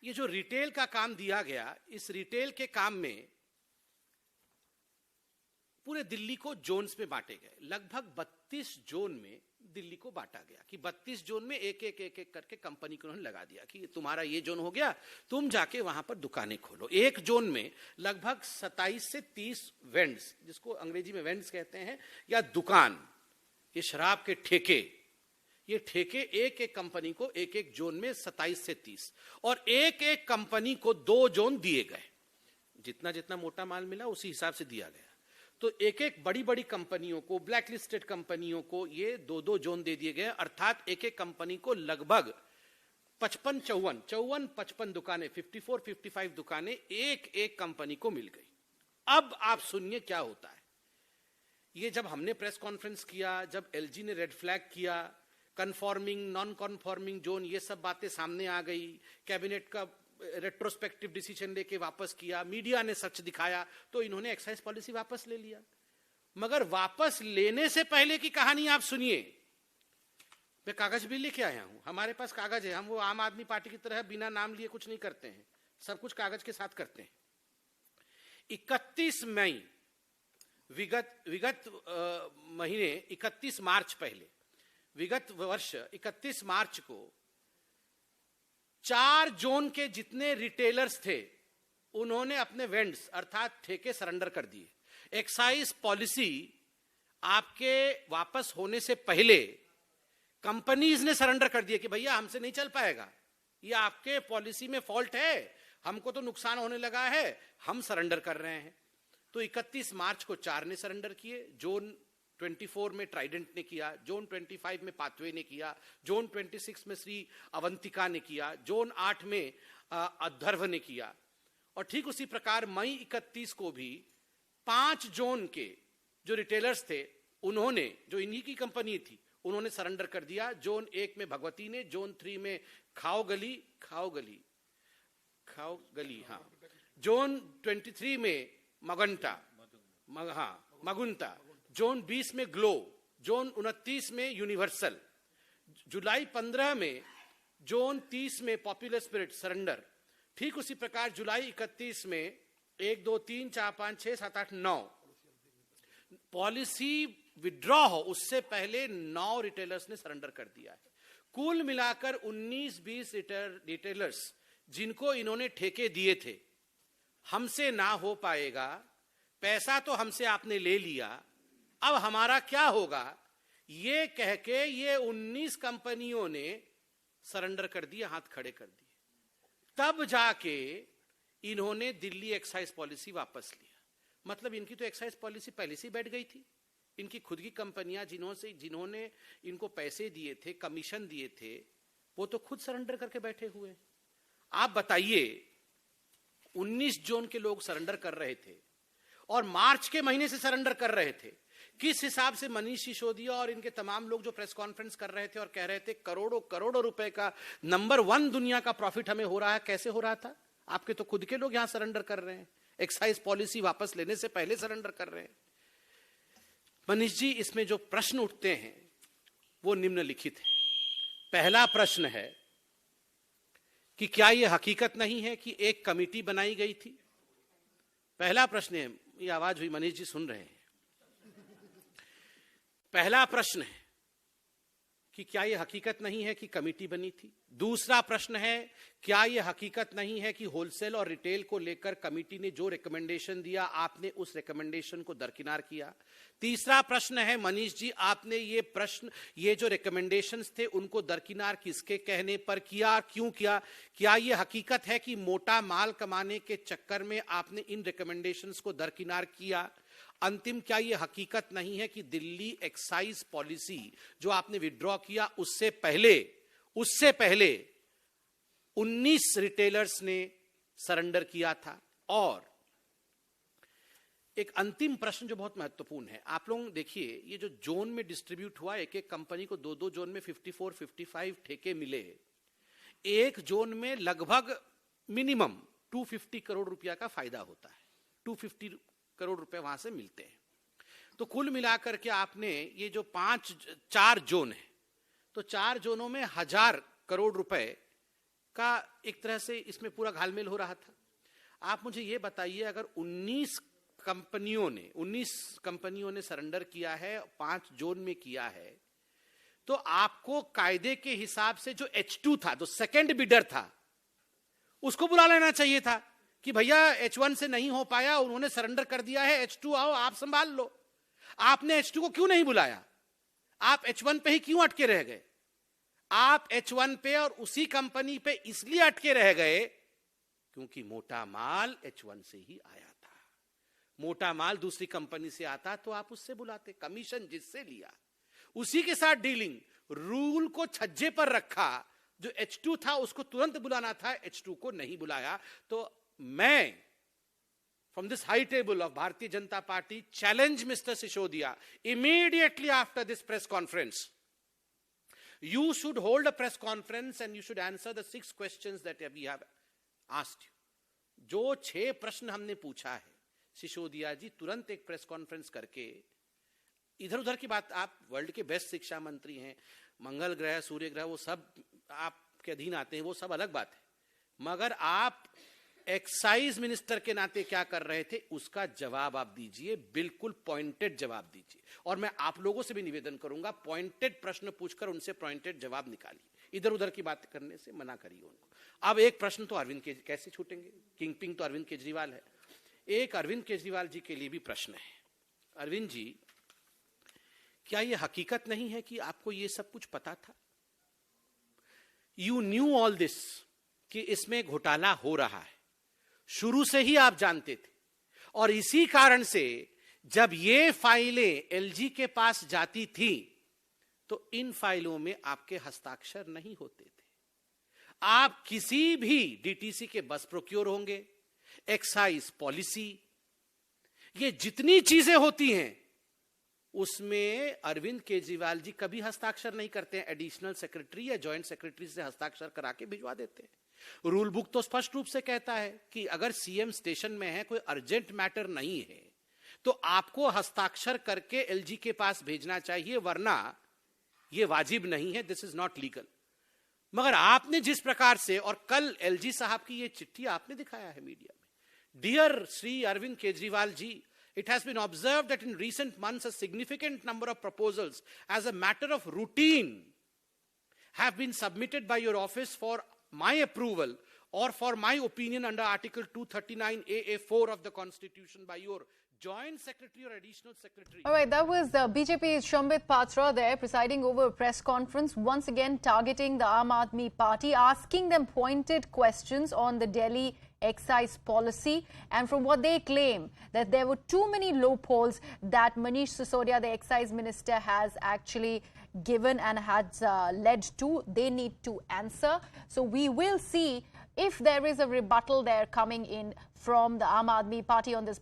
ये जो रिटेल का काम दिया गया, इस रिटेल के काम में पूरे दिल्ली को जोन्स में बांटे गए। लगभग 32 जोन में दिल्ली को बांटा गया कि 32 जोन में एक एक करके कंपनी को उन्होंने लगा दिया कि तुम्हारा ये जोन हो गया, तुम जाके वहां पर दुकानें खोलो। एक जोन में लगभग 27 से 30 वेंड्स, जिसको अंग्रेजी में वेंड्स कहते हैं, या दुकान, ये शराब के ठेके, ये ठेके एक एक कंपनी को एक एक जोन में 27 से 30, और एक एक कंपनी को 2 जोन दिए गए। जितना जितना मोटा माल मिला उसी हिसाब से दिया गया। तो एक एक बड़ी बड़ी कंपनियों को, ब्लैक लिस्टेड कंपनियों को ये 2-2 जोन दे दिए गए, अर्थात एक एक कंपनी को लगभग 55 दुकानें, 54-55 दुकानें एक एक कंपनी को मिल गई। अब आप सुनिए क्या होता है। ये जब हमने प्रेस कॉन्फ्रेंस किया, जब एलजी ने रेड फ्लैग किया, कन्फॉर्मिंग नॉन कन्फॉर्मिंग जोन, ये सब बातें सामने आ गई, कैबिनेट का रेट्रोस्पेक्टिव डिसीजन लेके वापस किया, मीडिया ने सच दिखाया, तो इन्होंने एक्साइज पॉलिसी वापस ले लिया। मगर वापस लेने से पहले की कहानी आप सुनिए। मैं कागज भी लेके आया हूं, हमारे पास कागज है। हम वो आम आदमी पार्टी की तरह बिना नाम लिए कुछ नहीं करते हैं, सब कुछ कागज के साथ करते हैं। 31 मई विगत महीने 31 मार्च पहले, विगत वर्ष 31 मार्च को 4 जोन के जितने रिटेलर्स थे उन्होंने अपने वेंड्स अर्थात ठेके सरेंडर कर दिए। एक्साइज पॉलिसी आपके वापस होने से पहले कंपनीज ने सरेंडर कर दिया कि भैया हमसे नहीं चल पाएगा, ये आपके पॉलिसी में फॉल्ट है, हमको तो नुकसान होने लगा है, हम सरेंडर कर रहे हैं। तो 31 मार्च को 4 ने सरेंडर किए। जोन 24 में ट्राइडेंट ने किया, जोन 25 में पाथवे ने किया, जोन 26 में श्री अवंतिका ने किया, जोन 8 में अध्वर्व ने किया। और ठीक उसी प्रकार मई 31 को भी 5 जोन के जो रिटेलर्स थे उन्होंने, जो इन्हीं की कंपनी थी, उन्होंने सरेंडर कर दिया। जोन 1 में भगवती ने, जोन 3 में खाओ गली, हाँ, जोन 23 में मगुंता, जोन 20 में ग्लो, जोन 29 में यूनिवर्सल, जुलाई 15 में जोन 30 में पॉपुलर स्पिरिट सरेंडर। ठीक उसी प्रकार जुलाई 31 में 1 2 3 4 5 6 7 8 9 पॉलिसी विड्रॉ हो उससे पहले 9 रिटेलर्स ने सरेंडर कर दिया है। कुल मिलाकर 19-20 रिटेलर्स जिनको इन्होंने ठेके दिए थे, हमसे ना हो पाएगा, पैसा तो हमसे आपने ले लिया, अब हमारा क्या होगा, ये कह के ये 19 कंपनियों ने सरेंडर कर दिए, हाथ खड़े कर दिए। तब जाके इन्होंने दिल्ली एक्साइज पॉलिसी वापस लिया। मतलब इनकी तो एक्साइज पॉलिसी पहले से बैठ गई थी। इनकी खुद की कंपनियां जिन्होंने इनको पैसे दिए थे, कमीशन दिए थे, वो तो खुद सरेंडर करके बैठे हुए। आप बताइए, 19 जोन के लोग सरेंडर कर रहे थे और मार्च के महीने से सरेंडर कर रहे थे। किस हिसाब से मनीष सिसोदिया और इनके तमाम लोग जो प्रेस कॉन्फ्रेंस कर रहे थे और कह रहे थे करोड़ों करोड़ों रुपए का नंबर 1 दुनिया का प्रॉफिट हमें हो रहा है, कैसे हो रहा था? आपके तो खुद के लोग यहां सरेंडर कर रहे हैं, एक्साइज पॉलिसी वापस लेने से पहले सरेंडर कर रहे हैं। मनीष जी, इसमें जो प्रश्न उठते हैं वो निम्नलिखित है। पहला प्रश्न है कि क्या यह हकीकत नहीं है कि एक कमेटी बनाई गई थी? पहला प्रश्न है, ये आवाज हुई, मनीष जी सुन रहे हैं। पहला प्रश्न है कि क्या यह हकीकत नहीं है कि कमेटी बनी थी? दूसरा प्रश्न है, क्या यह हकीकत नहीं है कि होलसेल और रिटेल को लेकर कमेटी ने जो रिकमेंडेशन दिया, आपने उस रिकमेंडेशन को दरकिनार किया? तीसरा प्रश्न है, मनीष जी, आपने ये जो रिकमेंडेशंस थे उनको दरकिनार किसके कहने पर किया, क्यों किया? क्या यह हकीकत है कि मोटा माल कमाने के चक्कर में आपने इन रिकमेंडेशंस को दरकिनार किया? अंतिम, क्या यह हकीकत नहीं है कि दिल्ली एक्साइज पॉलिसी जो आपने विड्रॉ किया उससे पहले 19 रिटेलर्स ने सरेंडर किया था? और एक अंतिम प्रश्न जो बहुत महत्वपूर्ण है, आप लोग देखिए, ये जो जोन में डिस्ट्रीब्यूट हुआ, एक एक कंपनी को 2-2 जोन में 54-55 ठेके मिले। एक जोन में लगभग मिनिमम 250 करोड़ रुपया का फायदा होता है, 250 करोड़ रुपए वहां से मिलते हैं। तो कुल मिलाकर के आपने ये जो 4 जोन है, तो 4 जोनों में 1000 करोड़ रुपए का एक तरह से इसमें पूरा घालमेल हो रहा था। आप मुझे ये बताइए, अगर 19 कंपनियों ने सरेंडर किया है, 5 जोन में किया है, तो आपको कायदे के हिसाब से जो H2 था, जो सेकंड बिडर था, उसको बुला लेना चाहिए था कि भैया H1 से नहीं हो पाया, उन्होंने सरेंडर कर दिया है, H2 आओ, आप संभाल लो। आपने H2 को क्यों नहीं बुलाया? आप H1 पे ही क्यों अटके रह गए? आप H1 पे और उसी कंपनी पे इसलिए अटके रह गए क्योंकि मोटा माल H1 से ही आया था। मोटा माल दूसरी कंपनी से आता तो आप उससे बुलाते, कमीशन जिससे लिया उसी के साथ डीलिंग। रूल को छज्जे पर रखा, जो H2 था उसको तुरंत बुलाना था, H2 को नहीं बुलाया। तो मैं from this high table of Bharatiya Janata Party challenge Mr. Sisodiya, immediately after this press conference you should hold a press conference and you should answer the 6 questions that we have asked you. जो 6 प्रश्न हमने पूछा है, सिसोदिया जी तुरंत एक press conference करके, इधर उधर की बात, आप वर्ल्ड के बेस्ट शिक्षा मंत्री हैं, मंगल ग्रह, सूर्य ग्रह, वो सब आपके अधीन आते हैं, वो सब अलग बात है, मगर आप एक्साइज मिनिस्टर के नाते क्या कर रहे थे उसका जवाब आप दीजिए, बिल्कुल पॉइंटेड जवाब दीजिए। और मैं आप लोगों से भी निवेदन करूंगा, पॉइंटेड प्रश्न पूछकर उनसे पॉइंटेड जवाब निकालिए, इधर उधर की बात करने से मना करिए उनको। अब एक प्रश्न तो अरविंद केजरीवाल कैसे छूटेंगे, किंग पिंग तो अरविंद केजरीवाल है। एक अरविंद केजरीवाल जी के लिए भी प्रश्न है। अरविंद जी, क्या यह हकीकत नहीं है कि आपको यह सब कुछ पता था? यू न्यू ऑल दिस, कि इसमें घोटाला हो रहा है, शुरू से ही आप जानते थे, और इसी कारण से जब ये फाइलें एलजी के पास जाती थी तो इन फाइलों में आपके हस्ताक्षर नहीं होते थे। आप किसी भी डीटीसी के बस प्रोक्योर होंगे, एक्साइज पॉलिसी, ये जितनी चीजें होती हैं उसमें अरविंद केजरीवाल जी कभी हस्ताक्षर नहीं करते हैं, एडिशनल सेक्रेटरी या जॉइंट सेक्रेटरी से हस्ताक्षर करा के भिजवा देते हैं। रूल बुक तो स्पष्ट रूप से कहता है कि अगर सीएम स्टेशन में है, कोई अर्जेंट मैटर नहीं है, तो आपको हस्ताक्षर करके एलजी के पास भेजना चाहिए, वरना यह वाजिब नहीं है, दिस इज नॉट लीगल। मगर आपने जिस प्रकार से, और कल एलजी साहब की यह चिट्ठी आपने दिखाया है मीडिया में, dear Shri Arvind Kejriwal ji, it has been observed that in recent months a significant number of proposals as a matter of routine have been submitted by your office for my approval or for my opinion under Article 239 AA4 of the Constitution by your Joint Secretary or Additional Secretary. All right, that was BJP's Shambit Patra there presiding over a press conference, once again targeting the Aam Aadmi Party, asking them pointed questions on the Delhi excise policy, and from what they claim that there were too many loopholes that Manish Sisodia, the excise minister, has actually given and has led to. They need to answer. So we will see if there is a rebuttal there coming in from the Aam Aadmi Party on this.